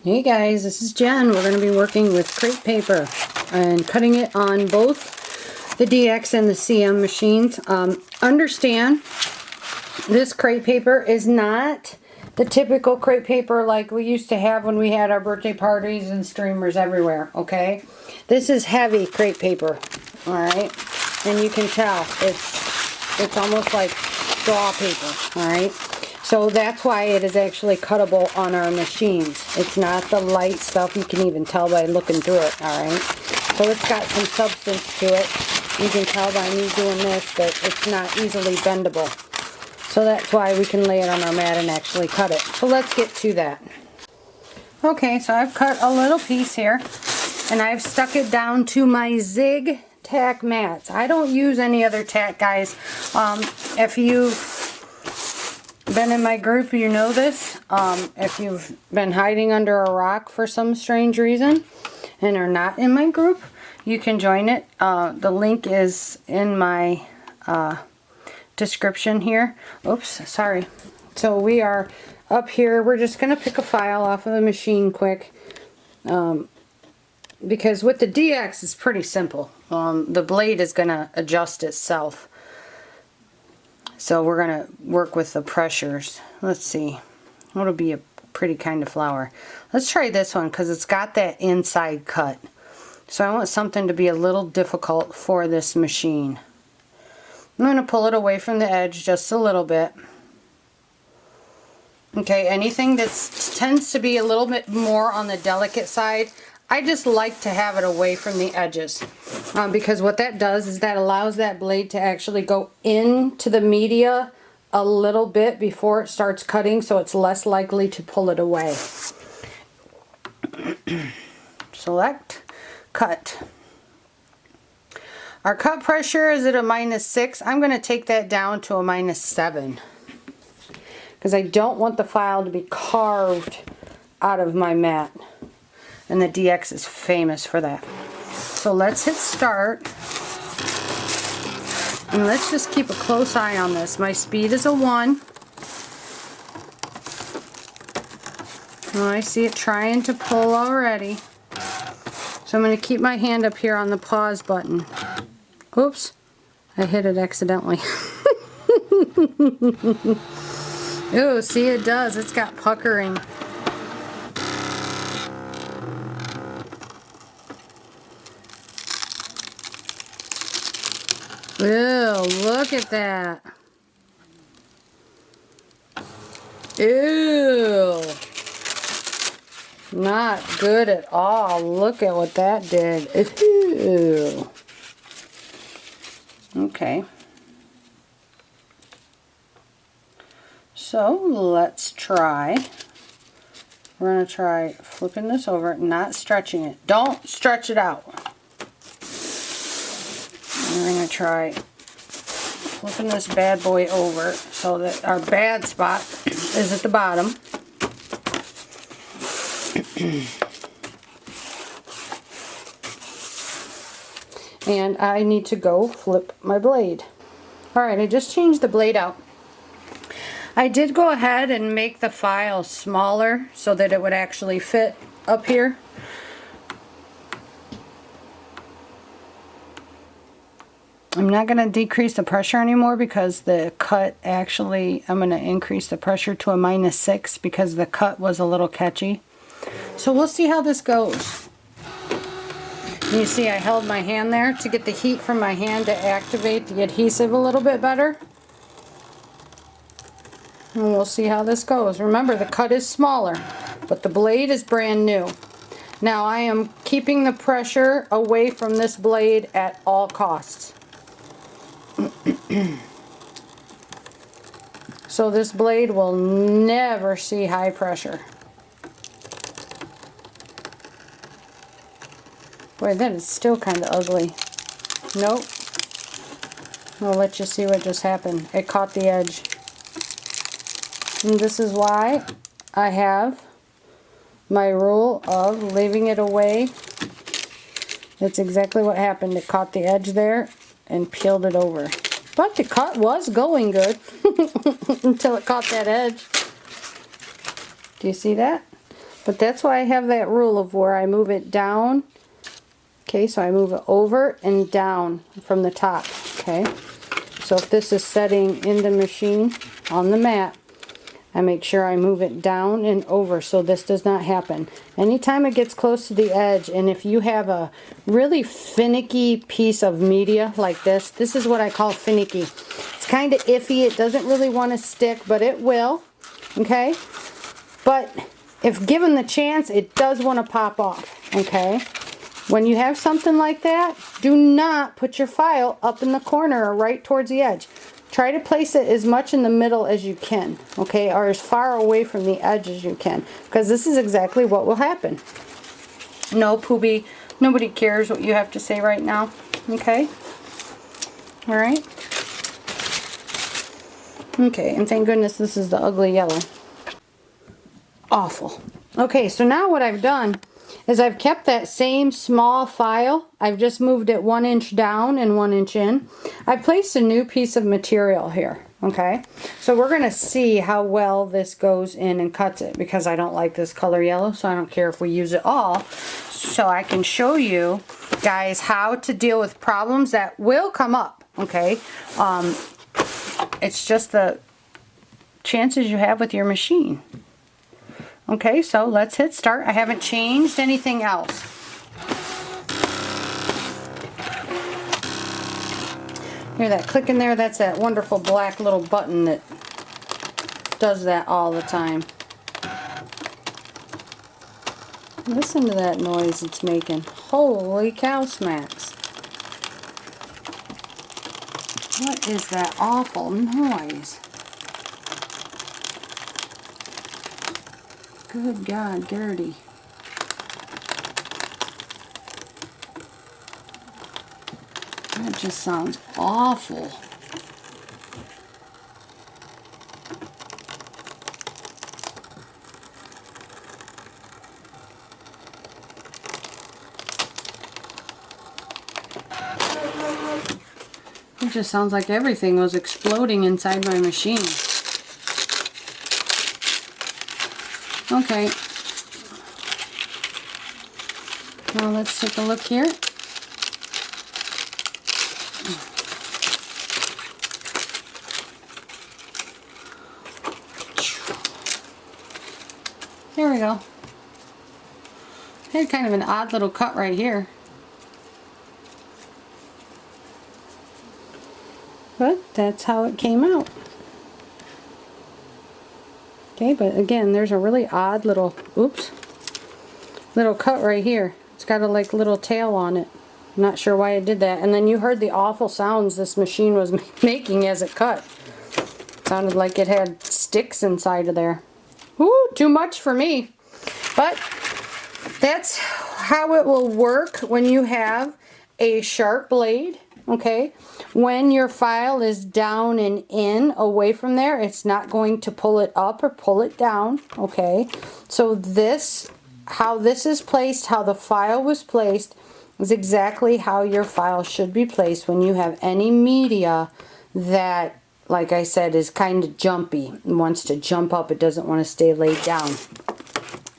Hey guys, this is Jen. We're going to be working with crepe paper and cutting it on both the DX and the CM machines. Understand, this crepe paper is not the typical crepe paper like we used to have when we had our birthday parties and streamers everywhere, okay? This is heavy crepe paper, alright? And you can tell it's almost like straw paper, alright? So that's why it is actually cuttable on our machines. It's not the light stuff. You can even tell by looking through it, alright? So it's got some substance to it. You can tell by me doing this that it's not easily bendable. So that's why we can lay it on our mat and actually cut it. So let's get to that. Okay, so I've cut a little piece here, and I've stuck it down to my zig tack mats. I don't use any other tack, guys. If you've been in my group, you know this. If you've been hiding under a rock for some strange reason and are not in my group, you can join it. The link is in my description here. Oops, sorry. So we are up here. We're just going to pick a file off of the machine quick. Because with the DX, it's pretty simple. The blade is going to adjust itself. So we're going to work with the pressures. Let's see. What'll be a pretty kind of flower? Let's try this one because it's got that inside cut. So I want something to be a little difficult for this machine. I'm going to pull it away from the edge just a little bit. Okay, anything that tends to be a little bit more on the delicate side, I just like to have it away from the edges. Because what that does is that allows that blade to actually go into the media a little bit before it starts cutting, so it's less likely to pull it away. Select, cut. Our cut pressure is at a -6. I'm going to take that down to a -7. Because I don't want the file to be carved out of my mat. And the DX is famous for that. So let's hit start. And let's just keep a close eye on this. My speed is a 1. Oh, I see it trying to pull already. So I'm going to keep my hand up here on the pause button. Oops, I hit it accidentally. Ooh, see, it does. It's got puckering. Ew, look at that. Ew. Not good at all. Look at what that did. Ew. Okay. So let's try. We're going to try flipping this over, not stretching it. Don't stretch it out. We're going to try flipping this bad boy over so that our bad spot is at the bottom. And I need to go flip my blade. Alright, I just changed the blade out. I did go ahead and make the file smaller so that it would actually fit up here. I'm not going to decrease the pressure anymore because the cut actually, I'm going to increase the pressure to a -6 because the cut was a little catchy. So we'll see how this goes. You see I held my hand there to get the heat from my hand to activate the adhesive a little bit better. And we'll see how this goes. Remember, the cut is smaller, but the blade is brand new. Now I am keeping the pressure away from this blade at all costs. So this blade will never see high pressure. Boy, that is still kind of ugly. Nope. I'll let you see what just happened. It caught the edge. And this is why I have my rule of leaving it away. That's exactly what happened. It caught the edge there and peeled it over. But the cut was going good until it caught that edge. Do you see that? But that's why I have that rule of where I move it down. Okay, so I move it over and down from the top. Okay, so if this is setting in the machine on the mat, I make sure I move it down and over so this does not happen. Anytime it gets close to the edge, and if you have a really finicky piece of media like this, this is what I call finicky. It's kind of iffy. It doesn't really want to stick, but it will. Okay, but if given the chance, it does want to pop off. Okay, when you have something like that, do not put your file up in the corner or right towards the edge. Try to place it as much in the middle as you can, okay, or as far away from the edge as you can, because this is exactly what will happen. No, Poobie, nobody cares what you have to say right now, okay? All right? Okay, and thank goodness this is the ugly yellow. Awful. Okay, so now what I've done is I've kept that same small file. I've just moved it 1 inch down and 1 inch in. I placed a new piece of material here, okay? So we're gonna see how well this goes in and cuts it, because I don't like this color yellow, so I don't care if we use it all. So I can show you guys how to deal with problems that will come up, okay? It's just the chances you have with your machine. Okay, so let's hit start. I haven't changed anything else. Hear that click in there? That's that wonderful black little button that does that all the time. Listen to that noise it's making. Holy cow smacks. What is that awful noise? Good God, Gertie. That just sounds awful. It just sounds like everything was exploding inside my machine. Okay. Now let's take a look here. There we go. Had kind of an odd little cut right here. But that's how it came out. Okay, but again, there's a really odd little, oops, little cut right here. It's got a like little tail on it. I'm not sure why it did that. And then you heard the awful sounds this machine was making as it cut. It sounded like it had sticks inside of there. Ooh, too much for me. But that's how it will work when you have a sharp blade, okay? When your file is down and in, away from there, it's not going to pull it up or pull it down, okay? So this, how this is placed, how the file was placed, is exactly how your file should be placed when you have any media that, like I said, is kind of jumpy. It wants to jump up, it doesn't want to stay laid down.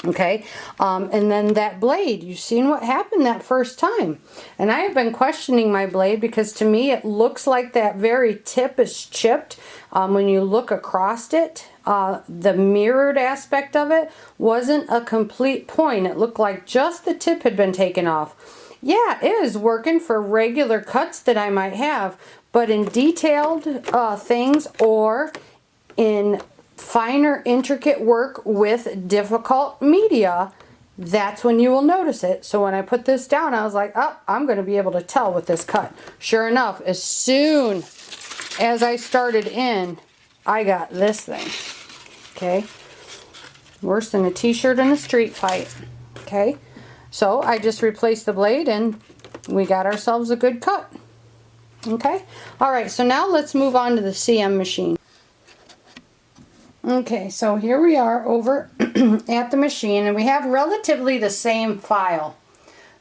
Okay, and then that blade, you've seen what happened that first time. And I have been questioning my blade because to me it looks like that very tip is chipped. When you look across it, the mirrored aspect of it wasn't a complete point. It looked like just the tip had been taken off. Yeah, it is working for regular cuts that I might have, but in detailed things or in finer, intricate work with difficult media, that's when you will notice it. So when I put this down, I was like, oh, I'm going to be able to tell with this cut. Sure enough, as soon as I started in, I got this thing. Okay? Worse than a t-shirt in a street fight. Okay? So I just replaced the blade and we got ourselves a good cut. Okay? Alright, so now let's move on to the CM machine. Okay, so here we are over at the machine, and we have relatively the same file,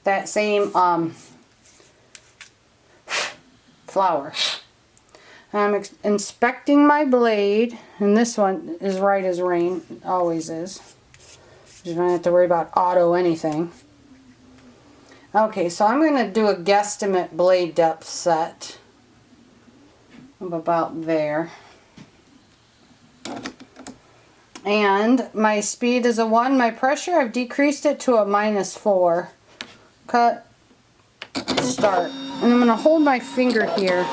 that same flower. I'm inspecting my blade, and this one is right as rain, always is. You don't have to worry about auto anything. Okay, so I'm going to do a guesstimate blade depth set of about there. And my speed is a 1. My pressure, I've decreased it to a -4. Cut, start. And I'm going to hold my finger here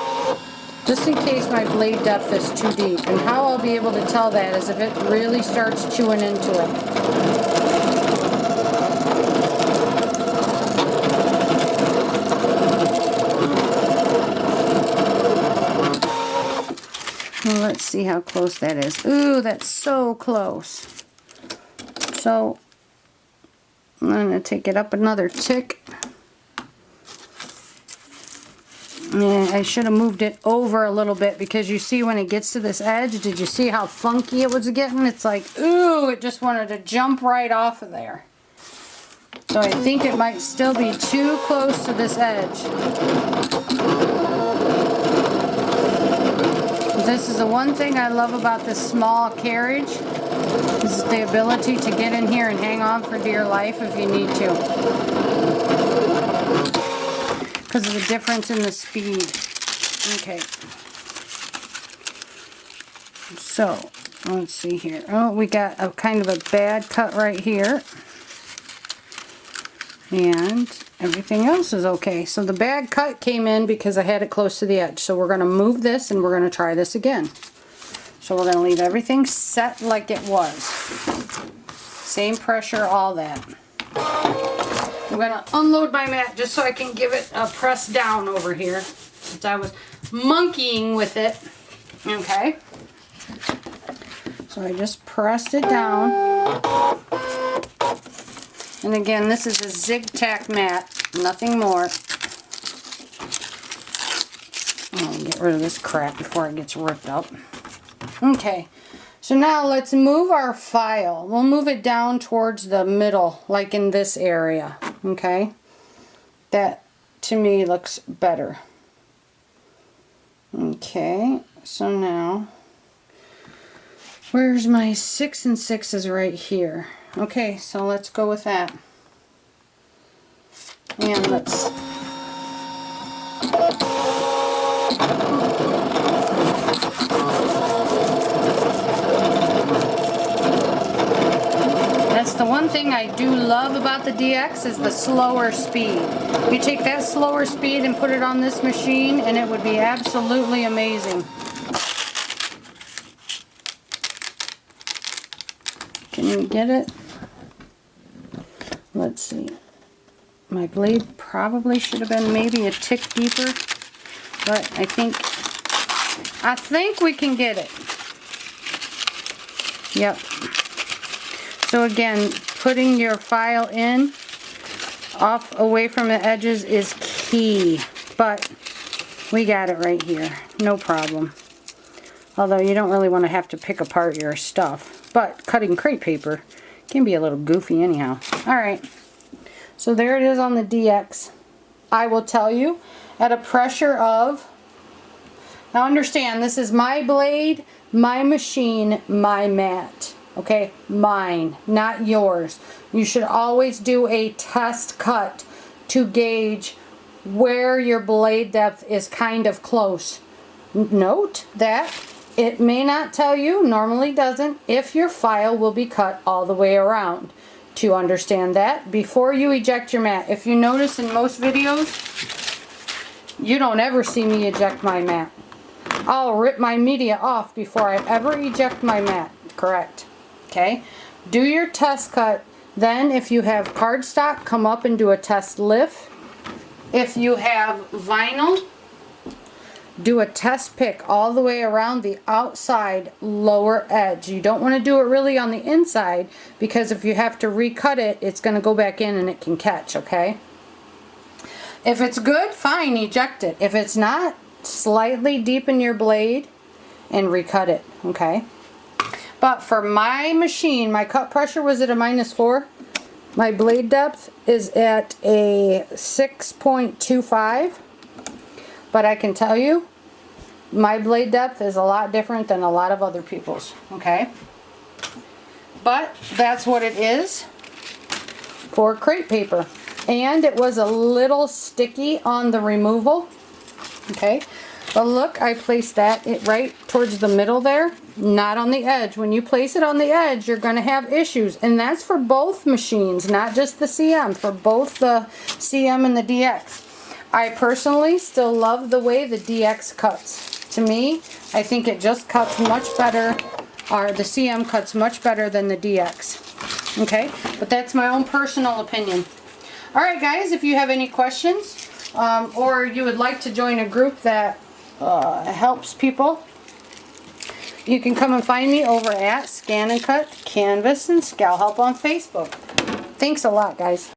just in case my blade depth is too deep. And how I'll be able to tell that is if it really starts chewing into it. Well, let's see how close that is. Ooh, that's so close. So I'm going to take it up another tick. Yeah, I should have moved it over a little bit because you see when it gets to this edge, did you see how funky it was getting? It's like, ooh, it just wanted to jump right off of there. So I think it might still be too close to this edge. This is the one thing I love about this small carriage, is the ability to get in here and hang on for dear life if you need to. Because of the difference in the speed. Okay. So, let's see here. Oh, we got a kind of a bad cut right here. And everything else is okay. So the bad cut came in because I had it close to the edge. So we're going to move this and we're going to try this again. So we're going to leave everything set like it was. Same pressure, all that. I'm going to unload my mat just so I can give it a press down over here. Since I was monkeying with it. Okay. So I just pressed it down. And again, this is a zig-tack mat, nothing more. I'll get rid of this crap before it gets ripped up. Okay, so now let's move our file. We'll move it down towards the middle, like in this area, okay? That, to me, looks better. Okay, so now, where's my 6 and 6 is right here. Okay, so let's go with that. And let's... That's the one thing I do love about the DX is the slower speed. You take that slower speed and put it on this machine and it would be absolutely amazing. Can you get it? Let's see. My blade probably should have been maybe a tick deeper, but I think we can get it. Yep. So again, putting your file in off away from the edges is key, but we got it right here. No problem. Although you don't really want to have to pick apart your stuff. But cutting crepe paper can be a little goofy anyhow. Alright, so there it is on the DX. I will tell you, at a pressure of, now understand, this is my blade, my machine, my mat. Okay, mine, not yours. You should always do a test cut to gauge where your blade depth is kind of close. Note that it may not tell you, normally doesn't, if your file will be cut all the way around. To understand that, before you eject your mat, if you notice in most videos, you don't ever see me eject my mat. I'll rip my media off before I ever eject my mat, correct? Okay, do your test cut. Then if you have cardstock, come up and do a test lift. If you have vinyl, do a test pick all the way around the outside lower edge. You don't want to do it really on the inside because if you have to recut it, it's going to go back in and it can catch, okay? If it's good, fine, eject it. If it's not, slightly deepen your blade and recut it, okay? But for my machine, my cut pressure was at a -4. My blade depth is at a 6.25. But I can tell you, my blade depth is a lot different than a lot of other people's, okay? But that's what it is. for crepe paper. And it was a little sticky on the removal. Okay, but look, I placed that right towards the middle there, not on the edge. When you place it on the edge, you're going to have issues, and that's for both machines, not just the CM, for both the CM and the DX. I personally still love the way the DX cuts. To me, I think it just cuts much better, or the CM cuts much better than the DX. Okay, but that's my own personal opinion. Alright guys, if you have any questions, or you would like to join a group that helps people, you can come and find me over at ScanNCut Canvas and Scal Help on Facebook. Thanks a lot, guys.